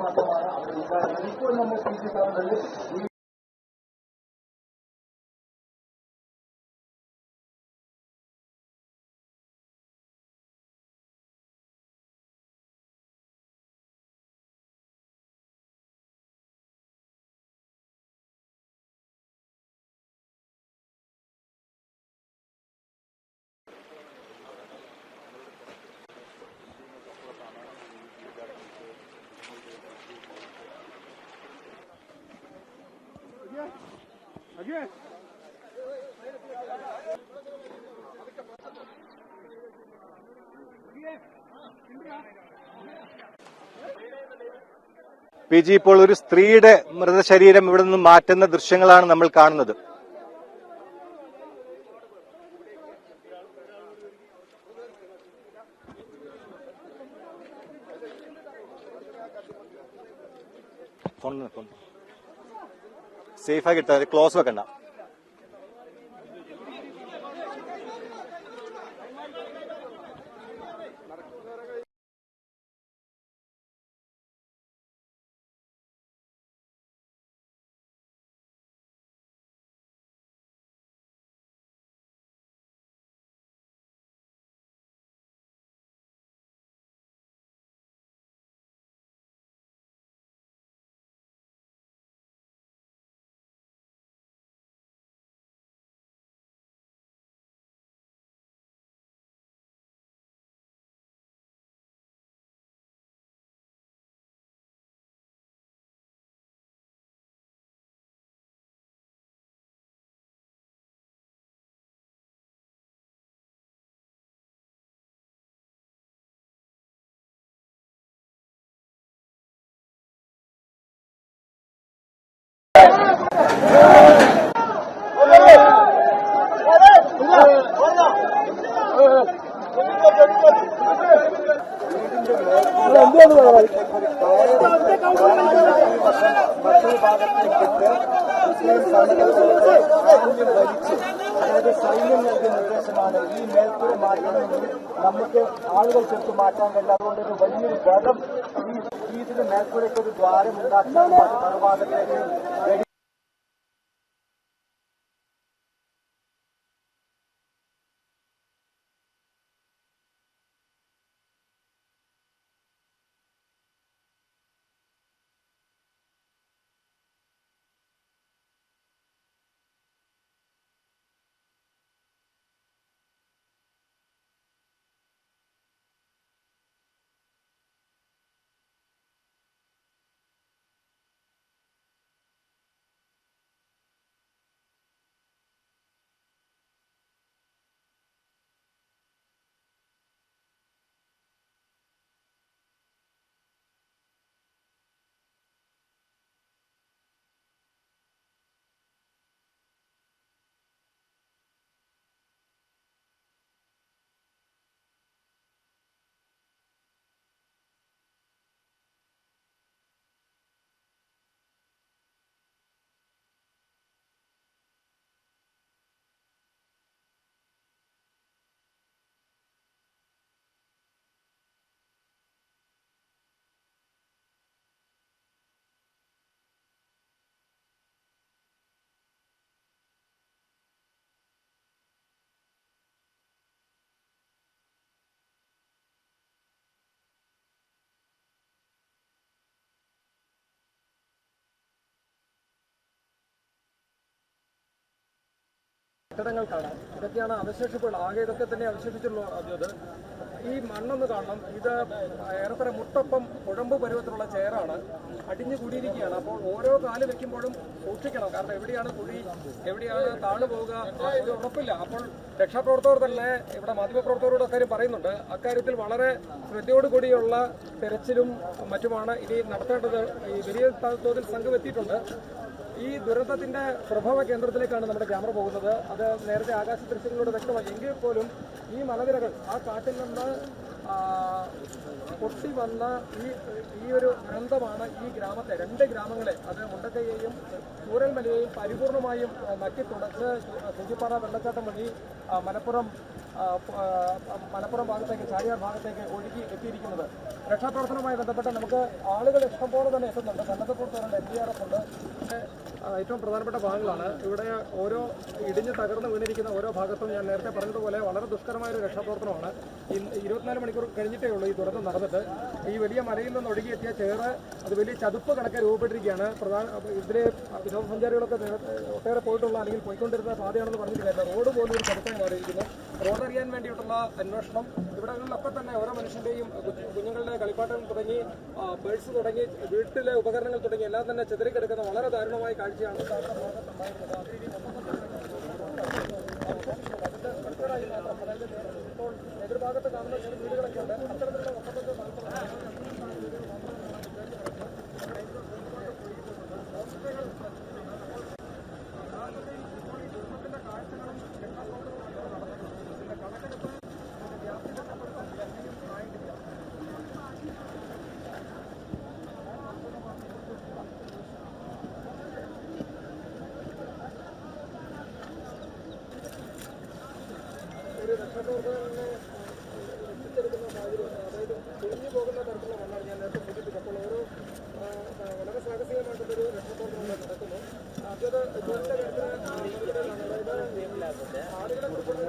മാത്രമാണ് അവർ ഉണ്ടായിരുന്നത്. ഇപ്പോൾ നമ്മൾ കാണുന്നത് പി ജി, ഇപ്പോൾ ഒരു സ്ത്രീയുടെ മൃതശരീരം ഇവിടെ നിന്ന് മാറ്റുന്ന ദൃശ്യങ്ങളാണ് നമ്മൾ കാണുന്നത്. സേഫായി കിട്ടാതെ ക്ലോസ് വെക്കണ്ട. അതായത് സൈന്യം നൽകിയ നിർദ്ദേശമാണ് ഈ മേൽക്കൂര മാറ്റണമെങ്കിൽ നമുക്ക് ആളുകൾ ചേർത്ത് മാറ്റാൻ കഴിയില്ല. അതുകൊണ്ട് ഒരു വലിയൊരു ബലം ഈ ഇതിന്റെ മേൽക്കൂരയ്ക്ക് ഒരു ദ്വാരം ഉണ്ടാക്കാൻ മറുഭാഗത്തേക്ക് കെട്ടിടങ്ങൾ കാണാം. ഇതൊക്കെയാണ് അവശേഷിപ്പുകൾ. ആകെ ഇതൊക്കെ തന്നെ അവശേഷിച്ചുള്ളൂ. അത് ഈ മണ്ണൊന്ന് കാണണം. ഇത് ഏറെക്കുറെ മുട്ടൊപ്പം കുഴമ്പ് പരുവത്തിലുള്ള ചെയറാണ്. അടിഞ്ഞു കൂടിയിരിക്കുകയാണ്. അപ്പോൾ ഓരോ കാല് വെക്കുമ്പോഴും സൂക്ഷിക്കണം. കാരണം എവിടെയാണ് കുഴി, എവിടെയാണ് താണു പോവുക, ഒരു ഉറപ്പില്ല. അപ്പോൾ രക്ഷാപ്രവർത്തകർ തന്നെ ഇവിടെ മാധ്യമപ്രവർത്തകരോട് അക്കാര്യം പറയുന്നുണ്ട്. അക്കാര്യത്തിൽ വളരെ ശ്രദ്ധയോടുകൂടിയുള്ള തെരച്ചിലും മറ്റുമാണ് ഇനി നടത്തേണ്ടത്. ഈ വലിയ തോതിൽ സംഘം എത്തിയിട്ടുണ്ട്. ഈ ദുരന്തത്തിന്റെ പ്രഭവ കേന്ദ്രത്തിലേക്കാണ് നമ്മുടെ ക്യാമറ പോകുന്നത്. അത് നേരത്തെ ആകാശ ദൃശ്യങ്ങളോട് വ്യക്തമായി. എങ്കിൽ പോലും ഈ മലനിരകൾ ആ കാട്ടിൽ നിന്ന് പൊട്ടി വന്ന ഈ ഒരു ദുരന്തമാണ് ഈ ഗ്രാമത്തെ, രണ്ട് ഗ്രാമങ്ങളെ, അത് മുണ്ടക്കയെയും ചൂരൽമലയെയും പരിപൂർണമായും നക്കിത്തുടച്ച് സൂചിപ്പാറ വെള്ളച്ചാട്ടം വഴി മലപ്പുറം ഭാഗത്തേക്ക്, ചാലിയാർ ഭാഗത്തേക്ക് ഒഴുകി എത്തിയിരിക്കുന്നത്. രക്ഷാപ്രവർത്തനവുമായി ബന്ധപ്പെട്ട് നമുക്ക് ആളുകൾ ഇഷ്ടംപോലെ തന്നെ എത്തുന്നുണ്ട്. സന്നദ്ധ പ്രവർത്തകരുണ്ട്, NDRF ഉണ്ട്. പക്ഷേ ഏറ്റവും പ്രധാനപ്പെട്ട ഭാഗങ്ങളാണ് ഇവിടെ ഓരോ ഇടിഞ്ഞ് തകർന്ന് വീണിരിക്കുന്ന ഓരോ ഭാഗത്തും ഞാൻ നേരത്തെ പറഞ്ഞതുപോലെ വളരെ ദുഷ്കരമായൊരു രക്ഷാപ്രവർത്തനമാണ്. 24 മണിക്കൂർ കഴിഞ്ഞിട്ടേ ഉള്ളൂ ഈ ദുരന്തം നടന്നിട്ട്. ഈ വലിയ മലയിൽ നിന്ന് ഒഴുകിയെത്തിയ ചേറ് അത് വലിയ ചതുപ്പ് കണക്കെ രൂപപ്പെട്ടിരിക്കുകയാണ്. ഇതിലെ വിനോദസഞ്ചാരികളൊക്കെ ഒട്ടേറെ പോയിട്ടുള്ള അല്ലെങ്കിൽ പോയിക്കൊണ്ടിരുന്ന പാതയാണെന്ന് പറഞ്ഞിട്ട് കാര്യമില്ല. റോഡ് പോലും ഒരു ചതുപ്പായി മാറിയിരിക്കുന്നു. റോഡ് അറിയാൻ വേണ്ടിയിട്ടുള്ള അന്വേഷണം ഇവിടങ്ങളിലൊക്കെ തന്നെ ഓരോ മനുഷ്യന്റെയും കുഞ്ഞുങ്ങളുടെ കളിപ്പാട്ടം തുടങ്ങി പേഴ്സ് തുടങ്ങി വീട്ടിലെ ഉപകരണങ്ങൾ തുടങ്ങി എല്ലാം തന്നെ ചിതറിക്കെടുക്കുന്ന വളരെ ദാരുണമായ കാഴ്ചയാണ് ഇപ്പോൾ എതിർഭാഗത്ത് കാണുന്ന ചില വീടുകളൊക്കെ ഉണ്ട്. അത്തരത്തിലുള്ള ഒരു രക്ഷാപ്രവർത്തകനെ എത്തിച്ചെടുക്കുന്ന സാഹചര്യം, അതായത് കുഴിഞ്ഞു പോകുന്ന തരത്തിലുള്ള മണ്ണാണ് ഞാൻ നേരത്തെ സൂചിപ്പിച്ചപ്പോൾ. ഓരോ വളരെ സാഹസികമായിട്ടുള്ളൊരു രക്ഷാപ്രവർത്തനം നടക്കുന്നു. അത് ഇപ്പോഴത്തെ കാര്യത്തിന് അതായത് ആളുകളെ കുറിച്ചുള്ള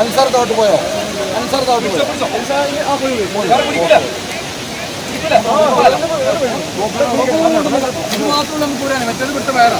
അൻസാർ താട്ട് പോയോ? അൻസാർ താട്ട് പോയോ? ഇത് മാത്രമല്ല നമുക്ക് പോരാണ്, മറ്റേത് വിട്ട വേറെ